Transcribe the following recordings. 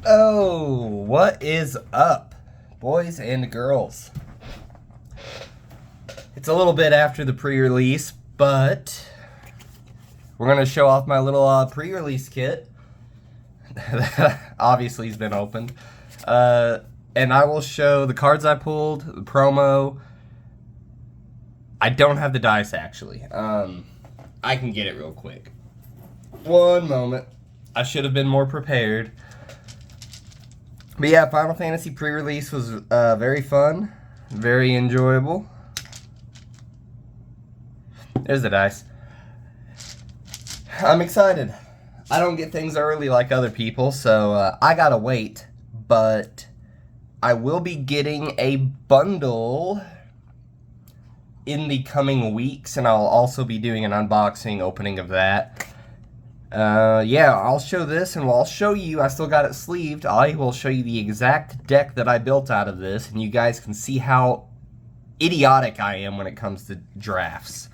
Oh, what is up, boys and girls? It's a little bit after the pre-release, but we're going to show off my little pre-release kit that obviously has been opened. And I will show the cards I pulled, the promo. I don't have the dice, actually. I can get it real quick. One moment. I should have been more prepared. But yeah, Final Fantasy pre-release was very fun, very enjoyable. There's the dice. I'm excited. I don't get things early like other people, so I gotta wait. But I will be getting a bundle in the coming weeks, and I'll also be doing an unboxing opening of that. Yeah, I'll show this, and I'll show you, I still got it sleeved, I will show you the exact deck that I built out of this, and you guys can see how idiotic I am when it comes to drafts.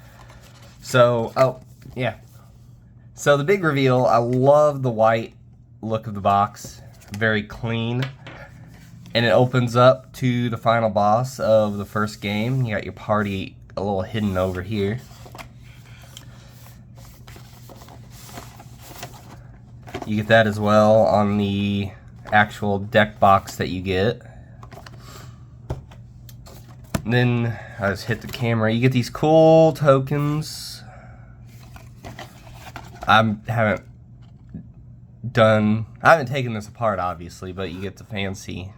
So, oh, yeah. So the big reveal, I love the white look of the box, very clean, and it opens up to the final boss of the first game. You got your party a little hidden over here. You get that as well on the actual deck box that you get. And then I just hit the camera. You get these cool tokens. I haven't taken this apart, obviously, but you get the fancy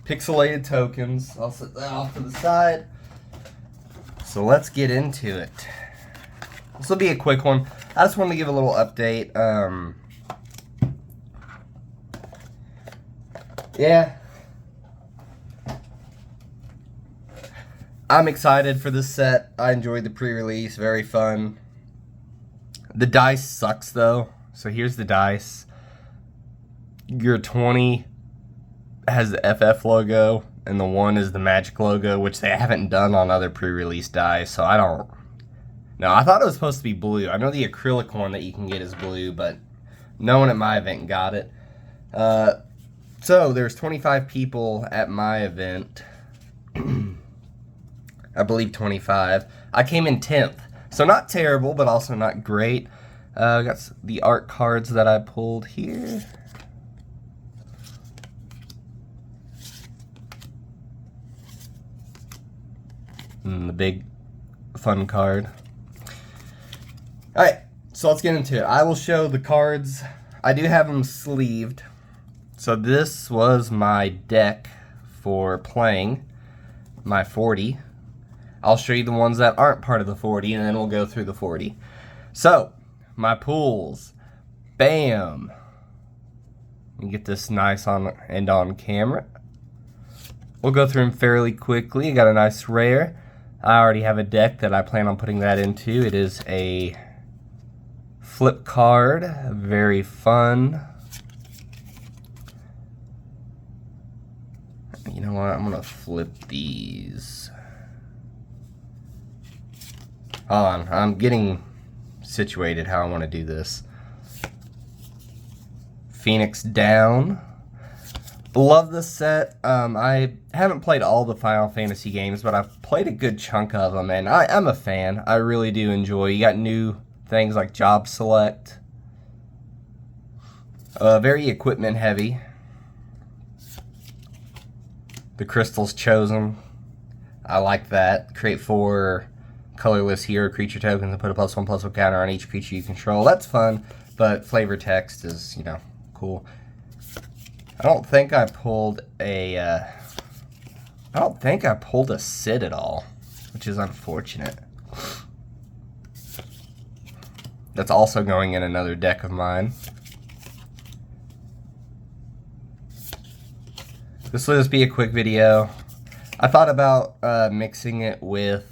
pixelated tokens. I'll set that off to the side. So let's get into it. This will be a quick one. I just wanted to give a little update. Yeah. I'm excited for this set. I enjoyed the pre-release. Very fun. The dice sucks, though. So here's the dice. Your 20 has the FF logo, and the 1 is the Magic logo, which they haven't done on other pre-release dice, so I don't... No, I thought it was supposed to be blue. I know the acrylic one that you can get is blue, but no one at my event got it. So, there's 25 people at my event. I believe 25. I came in 10th. So, not terrible, but also not great. I got the art cards that I pulled here. And the big fun card. Alright, so let's get into it. I will show the cards. I do have them sleeved. So this was my deck for playing my 40. I'll show you the ones that aren't part of the 40, and then we'll go through the 40. So, my pools. Bam! You get this nice on camera. We'll go through them fairly quickly. I got a nice rare. I already have a deck that I plan on putting that into. It is a flip card. Very fun. You know what? I'm going to flip these. Hold on. I'm getting situated how I want to do this. Phoenix Down. Love this set. I haven't played all the Final Fantasy games, but I've played a good chunk of them, and I'm a fan. I really do enjoy. You got new things like Job Select. Very equipment heavy. The Crystals Chosen. I like that. Create 4 colorless hero creature tokens and put a +1/+1 counter on each creature you control. That's fun, but flavor text is, you know, cool. I don't think I pulled a Sid at all, which is unfortunate. That's also going in another deck of mine. This will just be a quick video. I thought about mixing it with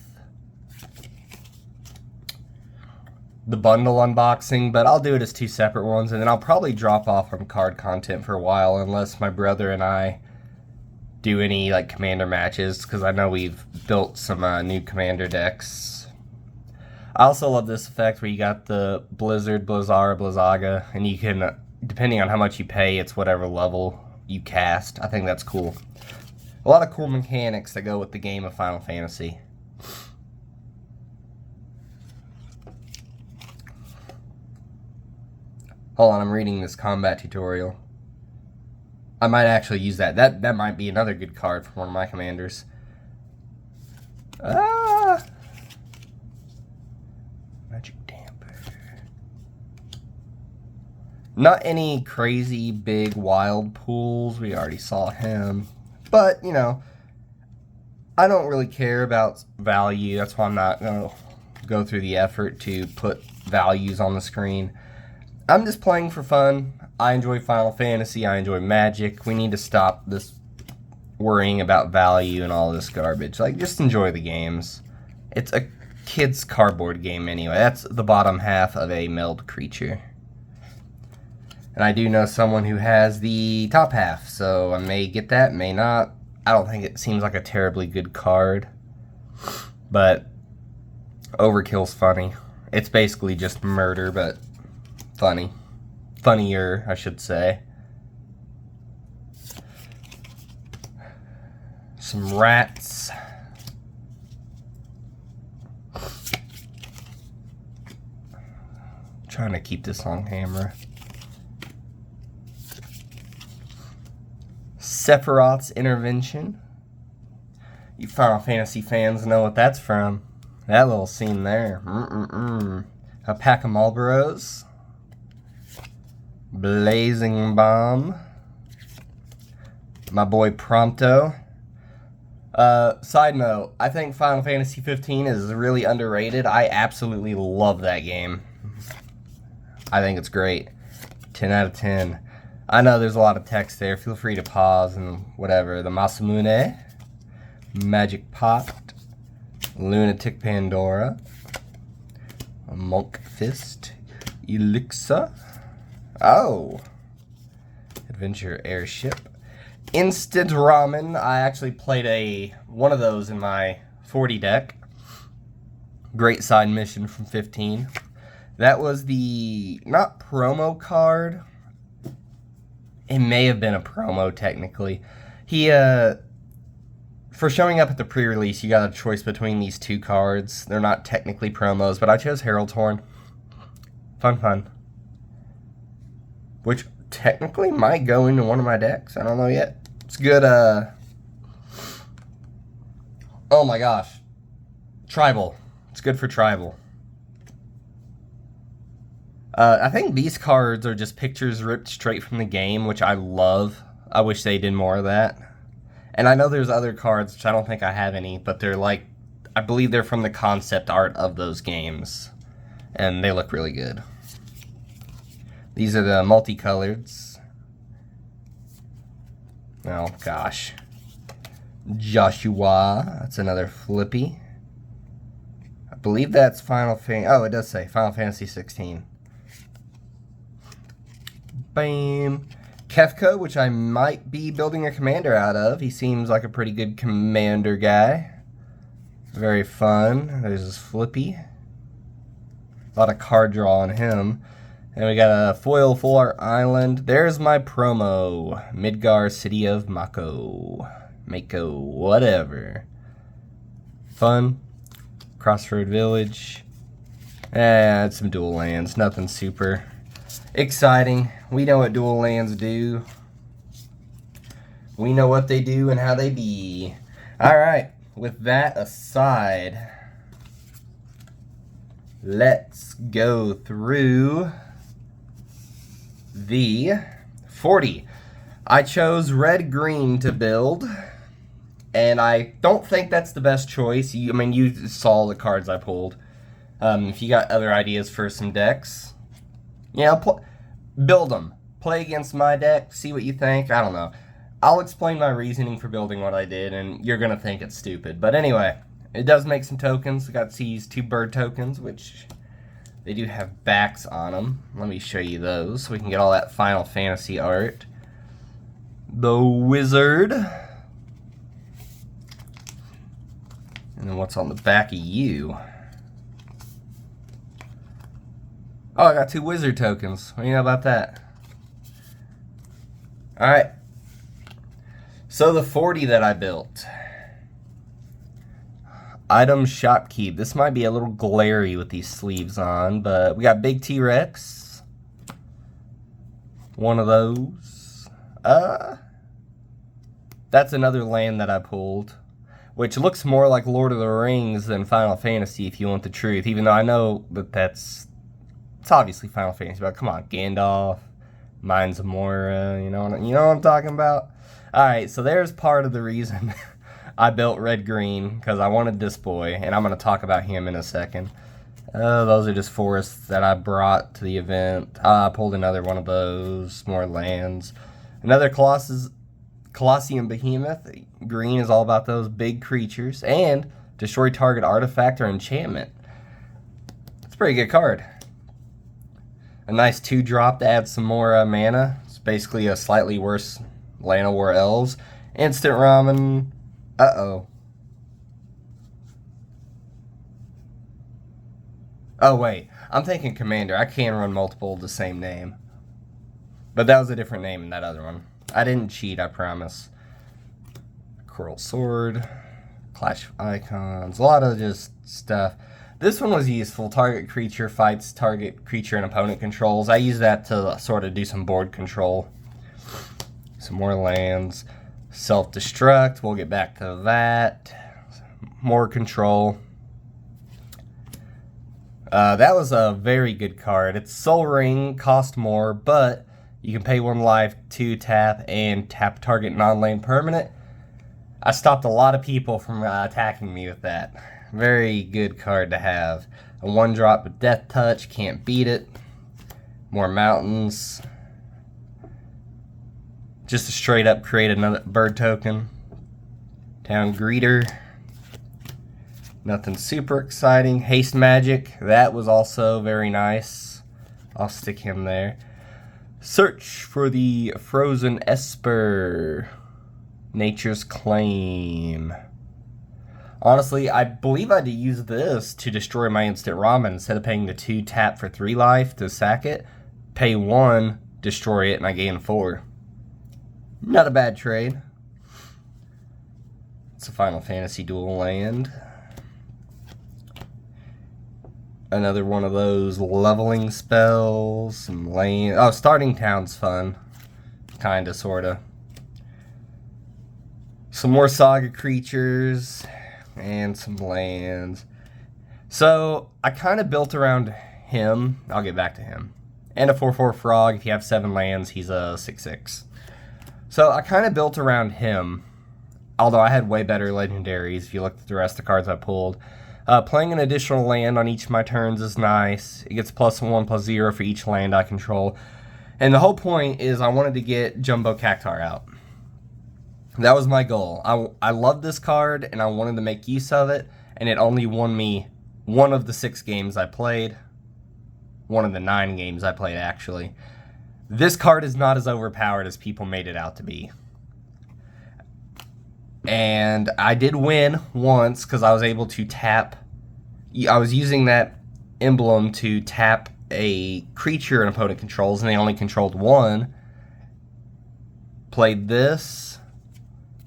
the bundle unboxing, but I'll do it as 2 separate ones, and then I'll probably drop off on card content for a while unless my brother and I do any like commander matches, because I know we've built some new commander decks. I also love this effect where you got the Blizzard, Blizzara, Blizzaga, and you can depending on how much you pay, it's whatever level you cast. I think that's cool. A lot of cool mechanics that go with the game of Final Fantasy. Hold on, I'm reading this combat tutorial. I might actually use that. That might be another good card for one of my commanders. Magic Damper. Not any crazy big wild pools. We already saw him. But, you know, I don't really care about value. That's why I'm not going to go through the effort to put values on the screen. I'm just playing for fun. I enjoy Final Fantasy. I enjoy Magic. We need to stop this worrying about value and all this garbage. Like, just enjoy the games. It's a kid's cardboard game anyway. That's the bottom half of a meld creature. And I do know someone who has the top half, so I may get that, may not. I don't think it seems like a terribly good card. But Overkill's funny. It's basically just murder, but funny. Funnier, I should say. Some rats. Trying to keep this on camera. Sephiroth's Intervention. You Final Fantasy fans know what that's from. That little scene there. A pack of Marlboros. Blazing Bomb. My boy Prompto. Side note, I think Final Fantasy 15 is really underrated. I absolutely love that game. I think it's great. 10 out of 10. I know there's a lot of text there. Feel free to pause and whatever. The Masamune, Magic Pot, Lunatic Pandora, a Monk Fist, Elixir. Oh, Adventure Airship, Instant Ramen. I actually played one of those in my 40 deck. Great side mission from 15. That was the, not promo card. It may have been a promo, technically. For showing up at the pre-release, you got a choice between these two cards. They're not technically promos, but I chose Herald's Horn. Fun. Which technically might go into one of my decks. I don't know yet. It's good, oh my gosh. Tribal. It's good for Tribal. I think these cards are just pictures ripped straight from the game, which I love. I wish they did more of that. And I know there's other cards, which I don't think I have any, but they're like, I believe they're from the concept art of those games. And they look really good. These are the multicoloreds. Oh, gosh. Joshua. That's another Flippy. I believe that's Final Fantasy. Oh, it does say Final Fantasy 16. Bam. Kefka, which I might be building a commander out of. He seems like a pretty good commander guy. Very fun. There's his Flippy. A lot of card draw on him. And we got a foil Full Art Island. There's my promo. Midgar City of Mako. Whatever. Fun. Crossroad Village. And some dual lands. Nothing super exciting. We know what dual lands do. We know what they do and how they be. Alright, with that aside, let's go through the 40. I chose red-green to build, and I don't think that's the best choice. You saw the cards I pulled. If you got other ideas for some decks, build them. Play against my deck, see what you think. I don't know. I'll explain my reasoning for building what I did, and you're going to think it's stupid. But anyway, it does make some tokens. I got these 2 bird tokens, which they do have backs on them. Let me show you those so we can get all that Final Fantasy art. The Wizard. And then what's on the back of you? Oh, I got 2 Wizard tokens. What do you know about that? Alright. So the 40 that I built. Item Shopkeep. This might be a little glary with these sleeves on, but we got Big T-Rex. One of those. That's another land that I pulled, which looks more like Lord of the Rings than Final Fantasy, if you want the truth. Even though I know that it's obviously Final Fantasy, but come on, Gandalf, Mines of Moria, you know what I'm talking about? Alright, so there's part of the reason I built Red Green, because I wanted this boy, and I'm going to talk about him in a second. Those are just forests that I brought to the event. I pulled another one of those, more lands. Another Colossium Behemoth. Green is all about those big creatures. And destroy target artifact or enchantment. It's a pretty good card. A nice 2-drop to add some more mana. It's basically a slightly worse Llanowar Elves. Instant Ramen. Uh-oh. Oh, wait. I'm thinking Commander. I can run multiple of the same name. But that was a different name in that other one. I didn't cheat, I promise. Coral Sword. Clash of Icons. A lot of just stuff. This one was useful. Target creature fights target creature and opponent controls. I use that to sort of do some board control. Some more lands. Self-destruct. We'll get back to that. More control. That was a very good card. It's Soul Ring, cost more, but you can pay 1 life, 2 tap, and tap target non-lane permanent. I stopped a lot of people from attacking me with that. Very good card to have. A 1-drop with Death Touch, can't beat it. More mountains. Just to straight up create another bird token. Town Greeter. Nothing super exciting. Haste Magic, that was also very nice. I'll stick him there. Search for the Frozen Esper. Nature's Claim. Honestly, I believe I had to use this to destroy my instant ramen. Instead of paying the 2 tap for 3 life to sack it, pay 1, destroy it, and I gain 4. Not a bad trade. It's a Final Fantasy dual land. Another one of those leveling spells. Some land. Oh, Starting Town's fun. Kinda, sorta. Some more saga creatures. And some lands. So, I kind of built around him. I'll get back to him. And a 4/4 frog. If you have 7 lands, he's a 6/6. So, I kind of built around him. Although I had way better legendaries if you look at the rest of the cards I pulled. Playing an additional land on each of my turns is nice. It gets +1/+0 for each land I control. And the whole point is I wanted to get Jumbo Cactuar out. That was my goal. I love this card, and I wanted to make use of it, and it only won me 1 of the 6 games I played. 1 of the 9 games I played, actually. This card is not as overpowered as people made it out to be. And I did win once because I was able to tap. I was using that emblem to tap a creature an opponent controls, and they only controlled 1. Played this,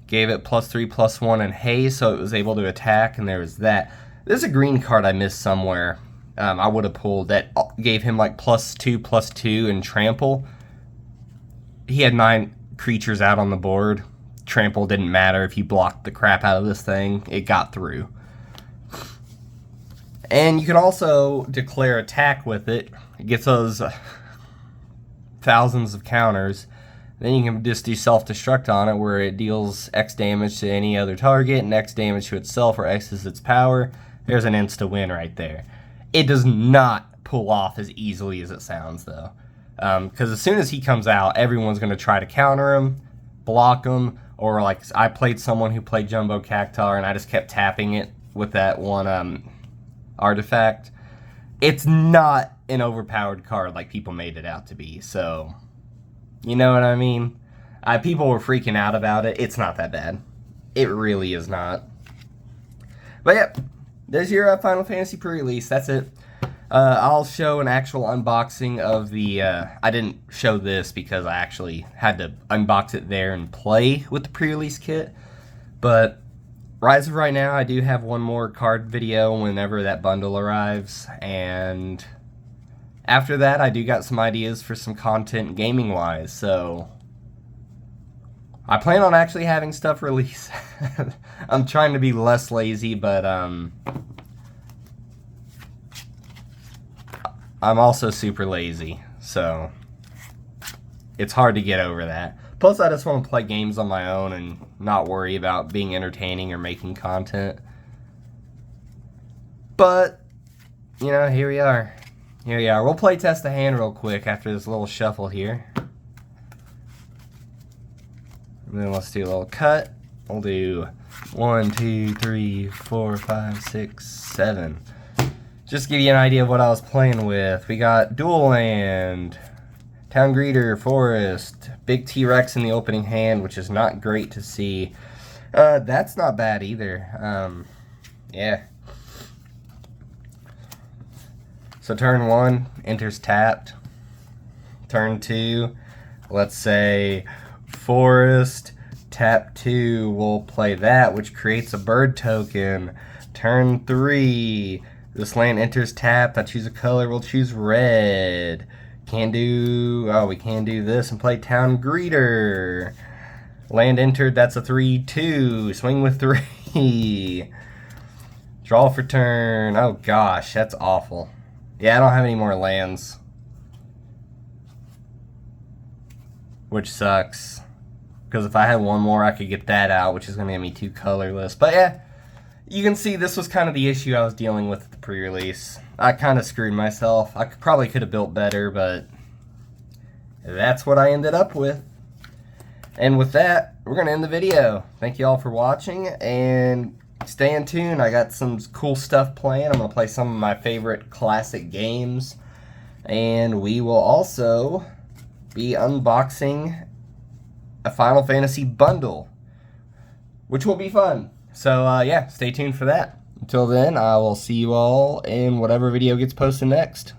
gave it +3/+1 and haste, so it was able to attack, and there was that. There's a green card I missed somewhere. I would have pulled that gave him like +2/+2 and trample. He had 9 creatures out on the board. Trample didn't matter if you blocked the crap out of this thing. It got through. And you can also declare attack with it. It gets those thousands of counters. Then you can just do self-destruct on it, where it deals X damage to any other target and X damage to itself, or X is its power. There's an insta-win right there. It does not pull off as easily as it sounds, though. Because as soon as he comes out, everyone's going to try to counter him, block him, or like I played someone who played Jumbo Cactuar, and I just kept tapping it with that one artifact. It's not an overpowered card like people made it out to be, so you know what I mean? People were freaking out about it. It's not that bad. It really is not. But yeah, there's your Final Fantasy pre-release. That's it. I'll show an actual unboxing of the, I didn't show this because I actually had to unbox it there and play with the pre-release kit, but as of right now, I do have one more card video whenever that bundle arrives, and after that, I do got some ideas for some content gaming-wise, so I plan on actually having stuff released. I'm trying to be less lazy, but I'm also super lazy, so it's hard to get over that. Plus, I just want to play games on my own and not worry about being entertaining or making content. But, you know, here we are. Here we are. We'll play test the hand real quick after this little shuffle here. And then let's do a little cut. We'll do 1, 2, 3, 4, 5, 6, 7. Just to give you an idea of what I was playing with. We got Dual Land, Town Greeter, Forest, Big T-Rex in the opening hand, which is not great to see. That's not bad either. Yeah. So turn 1, enters tapped. Turn 2, let's say Forest, tap 2, we'll play that, which creates a bird token. Turn 3, this land enters tapped. I choose a color, we'll choose red. We can do this and play Town Greeter. Land entered, that's a 3-2. Swing with 3. Draw for turn. Oh gosh, that's awful. Yeah, I don't have any more lands, which sucks. Because if I had one more, I could get that out, which is going to give me 2 colorless. But yeah, you can see this was kind of the issue I was dealing with at the pre-release. I kind of screwed myself. I probably could have built better, but that's what I ended up with. And with that, we're going to end the video. Thank you all for watching, and stay in tune. I got some cool stuff planned. I'm going to play some of my favorite classic games, and we will also be unboxing a Final Fantasy bundle, which will be fun. So yeah, stay tuned for that. Until then, I will see you all in whatever video gets posted next.